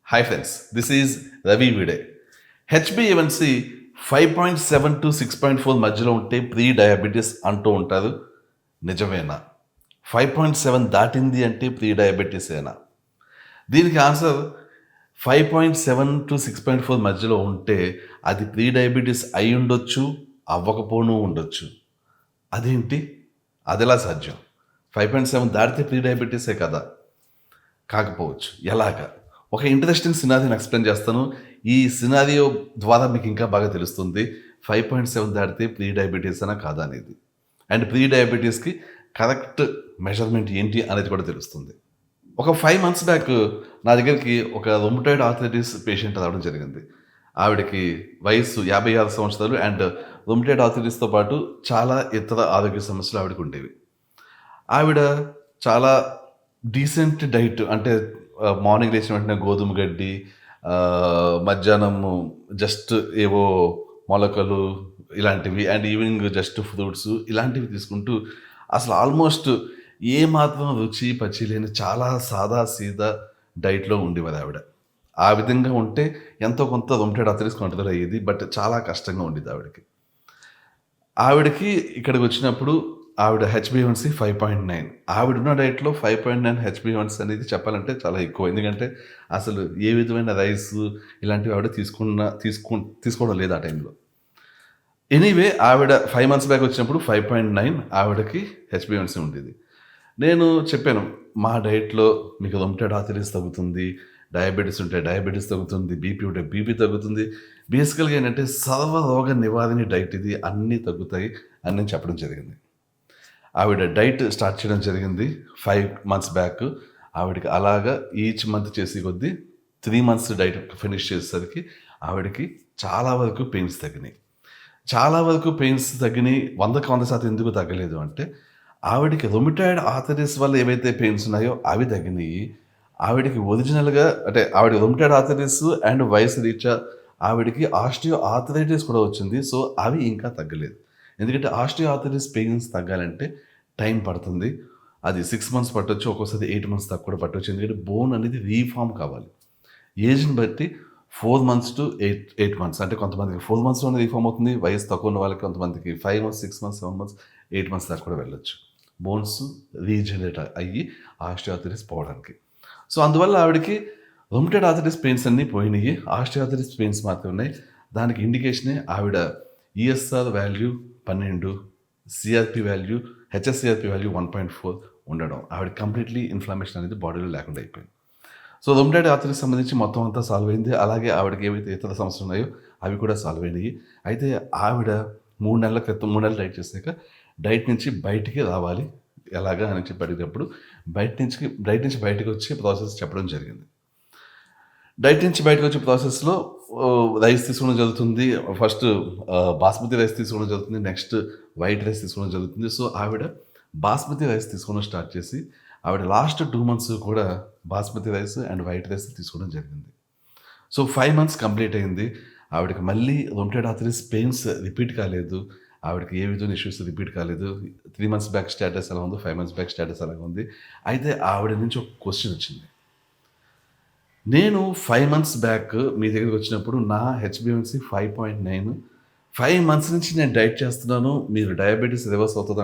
Hi friends, this is Ravi Vide. హెచ్బిఏవన్సి 5.7 to 6.4 మధ్యలో ఉంటే ప్రీ డయాబెటీస్ అంటూ ఉంటారు. నిజమేనా? 5.7 దాటింది అంటే ప్రీ డయాబెటీసేనా? దీనికి ఆన్సర్ 5.7 టు 6.4 మధ్యలో ఉంటే అది ప్రీ డయాబెటీస్ అయి ఉండొచ్చు, అవ్వకపోను ఉండొచ్చు. అదేంటి? అదెలా సాధ్యం? 5.7 దాటితే ప్రీ డయాబెటీసే కదా? కాకపోవచ్చు. ఎలాగా? ఒక ఇంట్రెస్టింగ్ సినారియోని ఎక్స్‌ప్లెయిన్ చేస్తాను. ఈ సినారియో ద్వారా మీకు ఇంకా బాగా తెలుస్తుంది. 5.7 దాటితే ప్రీ డయాబెటీసేనా కాదా అనేది. అండ్ ప్రీ డయాబెటీస్‌కి కరెక్ట్ మెజర్‌మెంట్ ఏంటి అనేది కూడా తెలుస్తుంది. ఒక 5 మంత్స్ బ్యాక్ నా దగ్గరికి ఒక రుమటాయిడ్ ఆర్థరైటిస్ పేషెంట్ రావడం జరిగింది. ఆవిడకి వయస్సు 56 సంవత్సరాలు అండ్ రుమటాయిడ్ ఆర్థరైటిస్‌తో పాటు చాలా ఇతర ఆరోగ్య సమస్యలు ఆవిడకుండేవి. ఆవిడ చాలా డీసెంట్ డైట్ అంటే మార్నింగ్ లేచిన వెంటనే గోధుమ గడ్డి, మధ్యాహ్నము జస్ట్ ఏవో మొలకలు ఇలాంటివి అండ్ ఈవినింగ్ జస్ట్ ఫ్రూట్స్ ఇలాంటివి తీసుకుంటూ అసలు ఆల్మోస్ట్ ఏ మాత్రం రుచి పచి లేని చాలా సాదా సీదా డైట్‌లో ఉండేవారు ఆవిడ. ఆ విధంగా ఉంటే ఎంతో కొంత రుమటాయిడ్ ఆర్థరైటిస్ కంట్రోల్ అయ్యేది. బట్ చాలా కష్టంగా ఉండేది ఆవిడకి. ఆవిడకి ఇక్కడికొచ్చినప్పుడు ఆవిడ హెచ్‌బీ1సీ 5.9. ఆవిడున్న డైట్‌లో 5.9 హెచ్‌బీ1సీ అనేది చెప్పాలంటే చాలా ఎక్కువ. ఎందుకంటే అసలు ఏ విధమైన రైసు ఇలాంటివి ఆవిడ తీసుకోవడం లేదు ఆ టైంలో. ఎనీవే ఆవిడ 5 మంత్స్ బ్యాక్ వచ్చినప్పుడు 5.9 ఆవిడకి హెచ్‌బీ1సీ ఉండేది. నేను చెప్పాను, మా డైట్‌లో మీకు రుమటాయిడ్ ఆర్థరైటిస్ తగ్గుతుంది, డయాబెటిస్ ఉంటే డయాబెటిస్ తగ్గుతుంది, బీపీ ఉంటే బీపీ తగ్గుతుంది. బేసికల్‌గా ఏంటంటే సర్వరోగ నివారణి డైట్ ఇది. అన్నీ తగ్గుతాయి అని నేను చెప్పడం జరిగింది. ఆవిడ డైట్ స్టార్ట్ చేయడం జరిగింది 5 మంత్స్ బ్యాక్. ఆవిడకి అలాగా ఈచ్ మంత్ చేసే కొద్దీ 3 మంత్స్ డైట్ ఫినిష్ చేసేసరికి ఆవిడకి చాలా వరకు పెయిన్స్ తగ్గినాయి. చాలా వరకు పెయిన్స్ తగ్గినాయి. 100కి 100% ఎందుకు తగ్గలేదు అంటే, ఆవిడకి రుమటాయిడ్ ఆర్థరైటిస్ వల్ల ఏవైతే పెయిన్స్ ఉన్నాయో అవి తగ్గినాయి. ఆవిడకి ఒరిజినల్‌గా అంటే ఆవిడకి రుమటాయిడ్ ఆర్థరైటిస్ అండ్ వయసు రీత్యా ఆవిడకి ఆస్టియో ఆర్థరైటిస్ కూడా వచ్చింది. సో, అవి ఇంకా తగ్గలేదు. ఎందుకంటే ఆస్టియో ఆర్థరైటిస్ పెయిన్స్ తగ్గాలంటే టైం పడుతుంది. అది 6 మంత్స్ పట్టొచ్చు. ఒక్కోసారి 8 మంత్స్ దాకా కూడా పట్టొచ్చు. ఎందుకంటే బోన్ అనేది రీఫార్మ్ కావాలి. ఏజ్‌ని బట్టి 4 మంత్స్ టు 8 మంత్స్. అంటే కొంతమందికి 4 మంత్స్‌లోనే రీఫార్మ్ అవుతుంది. వయసు తక్కువ ఉన్న వాళ్ళకి కొంతమందికి 5 మంత్స్, 6 మంత్స్, 7 మంత్స్, 8 మంత్స్ దాకా కూడా వెళ్ళొచ్చు. బోన్స్ రీజనరేట్ అయ్యి ఆస్టియోఆర్థరైటిస్ పోవడానికి. సో, అందువల్ల ఆవిడకి రుమటాయిడ్ ఆర్థరైటిస్ పెయిన్స్ అన్నీ పోయినాయి. ఆస్టియోఆర్థరైటిస్ పెయిన్స్ మాత్రమే ఉన్నాయి. దానికి ఇండికేషనే ఆవిడ ESR value 12, CRP value, hsCRP value 1.4 ఉండడం. ఆవిడ కంప్లీట్‌లీ ఇన్‌ఫ్లమేషన్ అనేది బాడీలో లేకుండా అయిపోయింది. సో, రుమటాయిడ్ ఆర్థరైటిస్ సంబంధించి మొత్తం అంతా సాల్వ్ అయింది. అలాగే ఆవిడకి ఏవైతే ఇతర సమస్యలు ఉన్నాయో అవి కూడా సాల్వ్ అయినాయి. అయితే ఆవిడ 3 నెలల క్రితం 3 నెలలు డైట్ చేశాక డైట్ నుంచి బయటికి రావాలి. ఎలాగా అని చెప్పి అడిగినప్పుడు డైట్ నుంచి బయటకొచ్చే ప్రాసెస్ చెప్పడం జరిగింది. డైట్ నుంచి బయటకొచ్చే ప్రాసెస్‌లో రైస్ తీసుకోవడం జరుగుతుంది. ఫస్ట్ బాస్మతి రైస్ తీసుకోవడం జరుగుతుంది. నెక్స్ట్ వైట్ రైస్ తీసుకోవడం జరుగుతుంది. సో, ఆవిడ బాస్మతి రైస్ తీసుకోవడం స్టార్ట్ చేసి ఆవిడ లాస్ట్ 2 మంత్స్ కూడా basmati rice and white rice తీసుకోవడం జరిగింది. సో, 5 మంత్స్ కంప్లీట్ అయింది. ఆవిడకి మళ్ళీ రుమటాయిడ్ ఆర్థరైటిస్ పెయిన్స్ రిపీట్ కాలేదు. ఆవిడకి ఏ విధమైన ఇష్యూస్ రిపీట్ కాలేదు. 3 మంత్స్ బ్యాక్ స్టేటస్ ఎలా ఉందో 5 మంత్స్ బ్యాక్ స్టేటస్ అలాగే ఉంది. అయితే ఆవిడ నుంచి ఒక క్వెషన్ వచ్చింది. నేను 5 మంత్స్ బ్యాక్ మీ దగ్గరికి వచ్చినప్పుడు నా హెచ్‌బీ1సీ 5.9. 5 మంత్స్ నుంచి నేను డైట్ చేస్తున్నాను. మీరు డయాబెటిస్ రివర్స్ అవుతది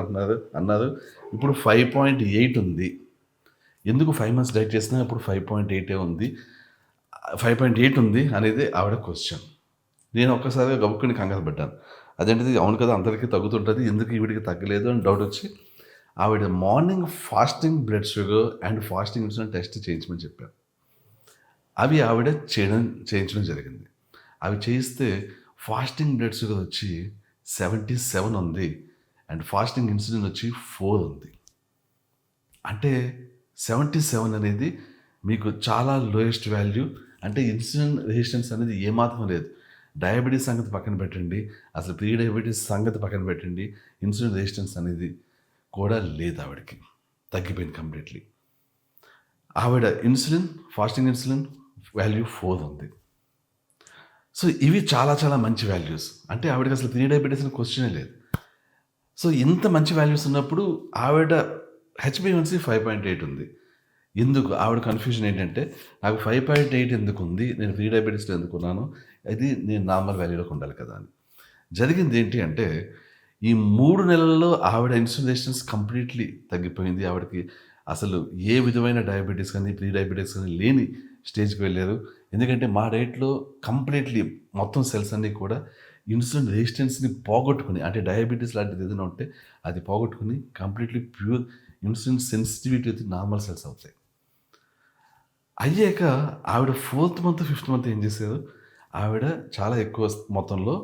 అన్నారు. ఇప్పుడు 5.8 ఉంది. ఎందుకు 5 మంత్స్ డైట్ చేసినా ఇప్పుడు 5.8 ఉంది. 5.8 ఉంది అనేది ఆవిడ క్వెషన్. నేను ఒక్కసారిగా గబుక్కుని కంగారు పడ్డాను. అదేంటిది అవును కదా! అందరికీ తగ్గుతుంటది. ఎందుకు ఈవిడకి తగ్గలేదు అని డౌట్ వచ్చి ఆవిడ morning fasting blood sugar and fasting insulin test చేయించమని చెప్పారు. అవి ఆవిడ చేయించడం జరిగింది. అవి చేయిస్తే ఫాస్టింగ్ బ్లడ్ షుగర్ వచ్చి 77 ఉంది. అండ్ ఫాస్టింగ్ ఇన్సులిన్ వచ్చి 4 ఉంది. అంటే 77 అనేది మీకు చాలా లోయెస్ట్ వాల్యూ. అంటే ఇన్సులిన్ రెసిస్టెన్స్ అనేది ఏమాత్రం లేదు. డయాబెటిస్ సంగతి పక్కన పెట్టండి. అసలు ప్రీ డయాబెటిస్ సంగతి పక్కన పెట్టండి. ఇన్సులిన్ రెసిస్టెన్స్ అనేది కూడా లేదు ఆవిడకి. తగ్గిపోయింది కంప్లీట్‌లీ. ఆవిడ ఫాస్టింగ్ ఇన్సులిన్ వాల్యూ 4 ఉంది. సో, ఇవి చాలా చాలా మంచి వాల్యూస్. అంటే ఆవిడకి అసలు ప్రీ డయాబెటిస్ అనే క్వెషనే లేదు. సో, ఇంత మంచి వాల్యూస్ ఉన్నప్పుడు ఆవిడ హెచ్‌బీ1సీ 5.8 ఉంది. ఎందుకు ఆవిడ కన్ఫ్యూజన్ ఏంటంటే, నాకు 5.8 ఎందుకుంది? నేను ప్రీ డయాబెటిస్‌లో ఎందుకున్నాను? అది నేను నార్మల్ వాల్యూలోకి ఉండాలి కదా అని. జరిగింది ఏంటి అంటే, ఈ 3 నెలల్లో ఆవిడ ఇన్సులిన్ రెసిస్టెన్స్ కంప్లీట్‌లీ తగ్గిపోయింది. ఆవిడకి అసలు ఏ విధమైన డయాబెటిస్ కానీ, ప్రీ డయాబెటిస్ కానీ లేని స్టేజ్‌కి వెళ్లారు. ఎందుకంటే మా డైట్‌లో కంప్లీట్‌లీ మొత్తం సెల్స్ అన్నీ కూడా ఇన్సులిన్ రెసిస్టెన్స్‌ని పోగొట్టుకొని, అంటే డయాబెటిస్ లాంటిది ఏదైనా ఉంటే అది పోగొట్టుకొని completely pure insulin sensitivity with normal cells అవుతాయి. అయ్యాక ఆవిడ ఫోర్త్ మంత్, ఫిఫ్త్ మంత్ ఏం చేశారు, ఆవిడ చాలా ఎక్కువ మొత్తంలో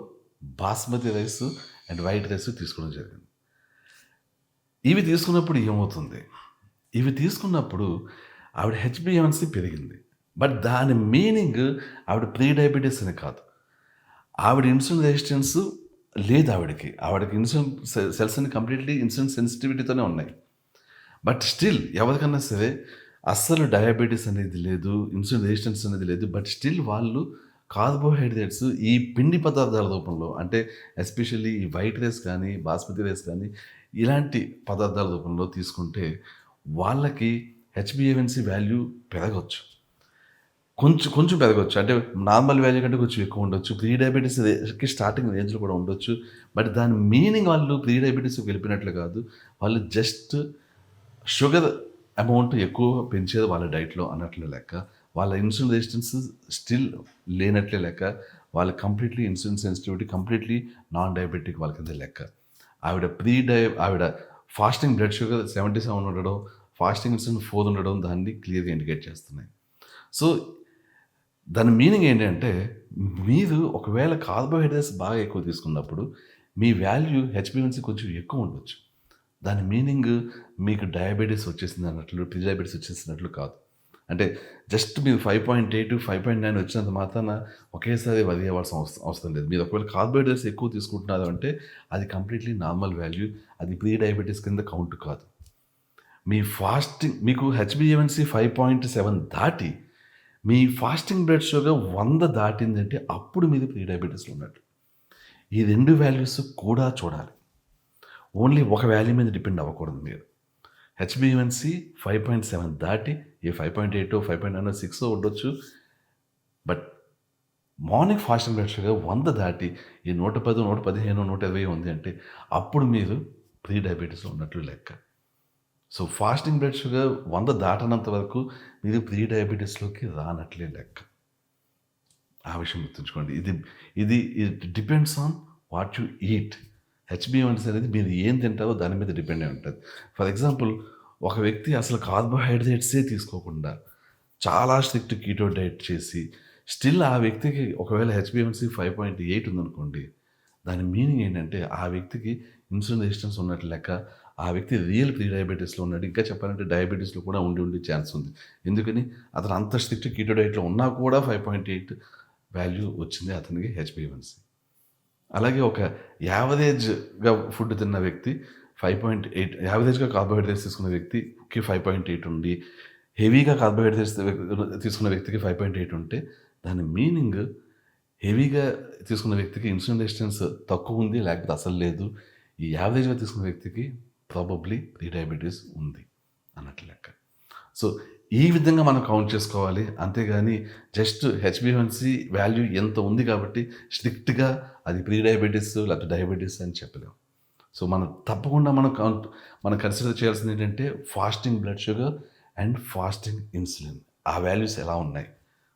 basmati rice and white rice తీసుకోవడం జరిగింది. ఇవి తీసుకున్నప్పుడు ఏమవుతుంది? ఇవి తీసుకున్నప్పుడు ఆవిడ హెచ్‌బీఏవన్సీ పెరిగింది. బట్ దాని మీనింగ్ ఆవిడ ప్రీ డయాబెటిస్ అని కాదు. ఆవిడ ఇన్సులిన్ రెసిస్టెన్స్ లేదు ఆవిడకి. ఆవిడకి ఇన్సులిన్ సెల్స్ అన్ని కంప్లీట్‌లీ ఇన్సులిన్ సెన్సిటివిటీతోనే ఉన్నాయి. బట్ స్టిల్ ఎవరికన్నా సరే అస్సలు డయాబెటిస్ అనేది లేదు, ఇన్సులిన్ రెసిస్టెన్స్ అనేది లేదు. బట్ స్టిల్ వాళ్ళు కార్బోహైడ్రేట్స్ ఈ పిండి పదార్థాల రూపంలో, అంటే ఎస్పెషల్లీ ఈ వైట్ రైస్ కానీ, బాస్మతి రైస్ కానీ ఇలాంటి పదార్థాల రూపంలో తీసుకుంటే వాళ్ళకి హెచ్‌బీఏవన్సీ వాల్యూ పెరగొచ్చు. కొంచెం కొంచెం పెరగొచ్చు. అంటే నార్మల్ వాల్యూ కంటే కొంచెం ఎక్కువ ఉండొచ్చు. ప్రీ డయాబెటిస్‌కి స్టార్టింగ్ రేంజ్‌లో కూడా ఉండొచ్చు. బట్ దాని మీనింగ్ వాళ్ళు ప్రీ డయాబెటిస్‌కి వెళ్ళిపోయినట్లు కాదు. వాళ్ళు జస్ట్ షుగర్ అమౌంట్ ఎక్కువ పెంచేది వాళ్ళ డైట్‌లో అన్నట్లు లెక్క. వాళ్ళ ఇన్సులిన్ రెసిస్టెన్స్ స్టిల్ లేనట్లే లెక్క. వాళ్ళ completely insulin sensitivity completely non diabetic వాళ్ళకదే లెక్క. ఆవిడ ఫాస్టింగ్ బ్లడ్ షుగర్ 77 ఉండడం, ఫాస్టింగ్ ఇన్సులిన్ 4 ఉండడం దాన్ని క్లియర్‌గా ఇండికేట్ చేస్తున్నాయి. సో, దాని మీనింగ్ ఏంటంటే, మీరు ఒకవేళ కార్బోహైడ్రేట్స్ బాగా ఎక్కువ తీసుకున్నప్పుడు, మీ వాల్యూ హెచ్‌బీవన్సీ కొంచెం ఎక్కువ ఉండొచ్చు. దాని మీనింగ్ మీకు డయాబెటిస్ వచ్చేసింది అన్నట్లు, ప్రీ డయాబెటిస్ వచ్చేసినట్లు కాదు. అంటే జస్ట్ మీరు 5.8, 5.9 వచ్చినంత మాత్రాన ఒకేసారి వరి అవ్వాల్సిన అవసరం లేదు. మీరు ఒకవేళ కార్బోహైడ్రేట్స్ ఎక్కువ తీసుకుంటున్నారు అంటే, అది కంప్లీట్‌లీ నార్మల్ వాల్యూ. అది ప్రీ డయాబెటిస్ కింద కౌంట్ కాదు. మీ ఫాస్టింగ్ మీకు హెచ్‌బీఏవన్సీ 5.7 దాటి, మీ ఫాస్టింగ్ బ్లడ్ షుగర్ 100 దాటిందంటే అప్పుడు మీరు ప్రీ డయాబెటిస్‌లో ఉన్నట్టు. ఈ 2 వాల్యూస్ కూడా చూడాలి. ఓన్లీ ఒక వాల్యూ మీద డిపెండ్ అవ్వకూడదు మీరు. హెచ్‌బీఏవన్సీ 5.7 దాటి ఏ 5.8, 5.9, 6 ఉండొచ్చు. But morning fasting blood sugar 100 దాటి ఈ 110, 115, 120 ఉంది అంటే అప్పుడు మీరు ప్రీ డయాబెటిస్‌లో ఉన్నట్లు లెక్క. సో, ఫాస్టింగ్ బ్లడ్ షుగర్ 100 దాటనంత వరకు మీరు ప్రీ డయాబెటిస్‌లోకి రానట్లే లెక్క. ఆ విషయం గుర్తుంచుకోండి. It depends on what you eat. హెచ్‌బీఏవన్సీ అనేది మీరు ఏం తింటారో దాని మీద డిపెండ్ అయి ఉంటది. ఫర్ ఎగ్జాంపుల్, ఒక వ్యక్తి అసలు కార్బోహైడ్రేట్సే తీసుకోకుండా చాలా స్ట్రిక్ట్ కీటో డైట్ చేసి స్టిల్ ఆ వ్యక్తికి ఒకవేళ హెచ్‌బీఏవన్సీ 5.8 ఉందనుకోండి. దాని మీనింగ్ ఏంటంటే ఆ వ్యక్తికి ఇన్సులిన్ రెసిస్టెన్స్ ఉన్నట్లు లెక్క. ఆ వ్యక్తి రియల్ ప్రీ డయాబెటిస్‌లో ఉన్నాడు. ఇంకా చెప్పాలంటే డయాబెటిస్‌లో కూడా ఉండే ఛాన్స్ ఉంది. ఎందుకని అతను అంత స్ట్రిక్ట్ కీటో డైట్‌లో ఉన్నా కూడా 5.8 వాల్యూ వచ్చింది అతనికి హెచ్‌బీఏవన్సీ. అలాగే ఒక యావరేజ్‌గా ఫుడ్ తిన్న వ్యక్తి 5.8, యావరేజ్‌గా కార్బోహైడ్రేట్స్ తీసుకున్న వ్యక్తికి 5.8 ఉండి, హెవీగా కార్బోహైడ్రేట్స్ తీసుకున్న వ్యక్తికి 5.8 ఉంటే దాని మీనింగ్ హెవీగా తీసుకున్న వ్యక్తికి ఇన్సులిన్ రెసిస్టెన్స్ తక్కువ ఉంది, లేకపోతే అసలు లేదు. ఈ యావరేజ్‌గా తీసుకున్న వ్యక్తికి ప్రాబబ్లీ ప్రీ డయాబెటిస్ ఉంది అన్నట్లు లెక్క. సో, ఈ విధంగా మనం కౌంట్ చేసుకోవాలి. అంతేగాని జస్ట్ హెచ్‌బీవన్సీ వాల్యూ ఎంత ఉంది కాబట్టి స్ట్రిక్ట్‌గా అది ప్రీ డయాబెటిస్ లేకపోతే డయాబెటిస్ అని చెప్పలేం. సో, తప్పకుండా మనం కన్సిడర్ చేయాల్సింది ఏంటంటే fasting blood sugar and fasting insulin. ఆ వాల్యూస్ ఎలా ఉన్నాయి?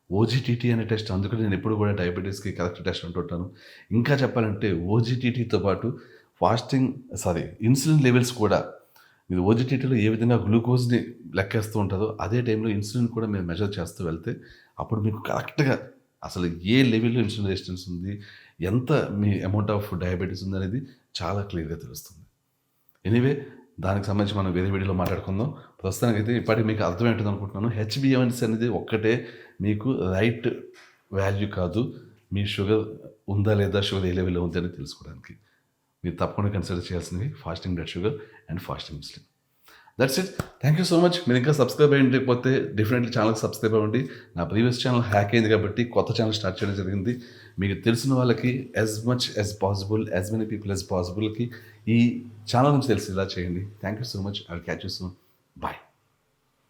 ఓజీటీటీ అనే టెస్ట్, అందుకని నేను ఎప్పుడు కూడా డయాబెటిస్‌కి కరెక్ట్ టెస్ట్ అంటుంటాను. ఇంకా చెప్పాలంటే ఓజీటీటీతో పాటు ఇన్సులిన్ లెవెల్స్ కూడా మీరు ఓజీటీటీలో ఏ విధంగా గ్లూకోజ్‌ని లెక్కేస్తూ ఉంటారో, అదే టైంలో ఇన్సులిన్ కూడా మీరు మెజర్ చేస్తూ వెళ్తే, అప్పుడు మీకు కరెక్ట్‌గా అసలు ఏ లెవెల్‌లో ఇన్సులిన్ రెసిస్టెన్స్ ఉంది, ఎంత మీ అమౌంట్ ఆఫ్ డయాబెటిస్ ఉందనేది చాలా క్లియర్‌గా తెలుస్తుంది. ఎనీవే, దానికి సంబంధించి మనం వేరే వీడియోలో మాట్లాడుకుందాం. ప్రస్తుతానికైతే ఇప్పటికి మీకు అర్థమై ఉంటుందనుకుంటున్నాను. హెచ్‌బీఏవన్సీ అనేది ఒక్కటే మీకు రైట్ వాల్యూ కాదు. మీ షుగర్ ఉందా లేదా, షుగర్ ఏ లెవెల్‌లో ఉంది అని తెలుసుకోవడానికి. మీరు తప్పకుండా కన్సిడర్ చేయాల్సినవి fasting blood sugar and fasting insulin. That's it. Thank you so much. మీరు ఇంకా సబ్స్క్రైబ్ అయ్యకపోతే డెఫినెట్లీ ఛానల్‌కి సబ్స్క్రైబ్ అవ్వండి. నా ప్రీవియస్ ఛానల్ హ్యాక్ అయింది కాబట్టి కొత్త ఛానల్ స్టార్ట్ చేయడం జరిగింది. మీకు తెలిసిన వాళ్ళకి much as possible, as many people as పాసిబుల్‌కి ఈ ఛానల్ నుంచి తెలిసేలా చేయండి. Thank you so much. I will catch you soon. Bye.